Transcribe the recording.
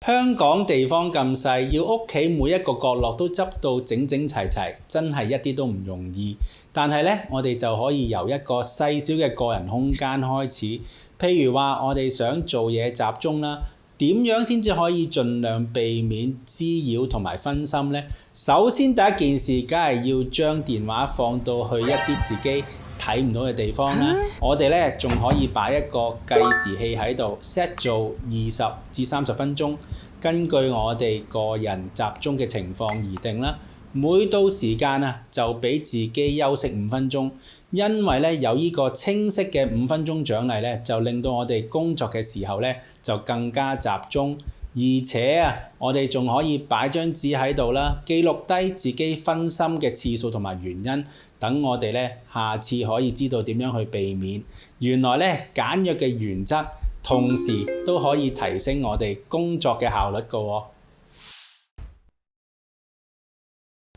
香港地方咁細，要屋企每一個角落都執到整整齊齊，真係一啲都唔容易。但係呢，我哋就可以由一個細小嘅個人空間開始。譬如話，我哋想做嘢集中啦，點樣先至可以盡量避免滋擾同埋分心呢？首先第一件事，梗係要將電話放到去一啲自己睇唔到嘅地方啦。我哋咧仲可以擺一個計時器喺度 set 做20至30分鐘，根據我哋個人集中嘅情況而定啦。每到時間啊，就俾自己休息5分鐘，因為咧有呢個清晰嘅5分鐘獎勵咧，就令到我哋工作嘅時候咧就更加集中。而且啊，我哋仲可以擺張紙喺度啦，記錄低自己分心嘅次數同埋原因，等我哋咧下次可以知道點樣去避免。原來咧簡約嘅原則，同時都可以提升我哋工作嘅效率㗎喎。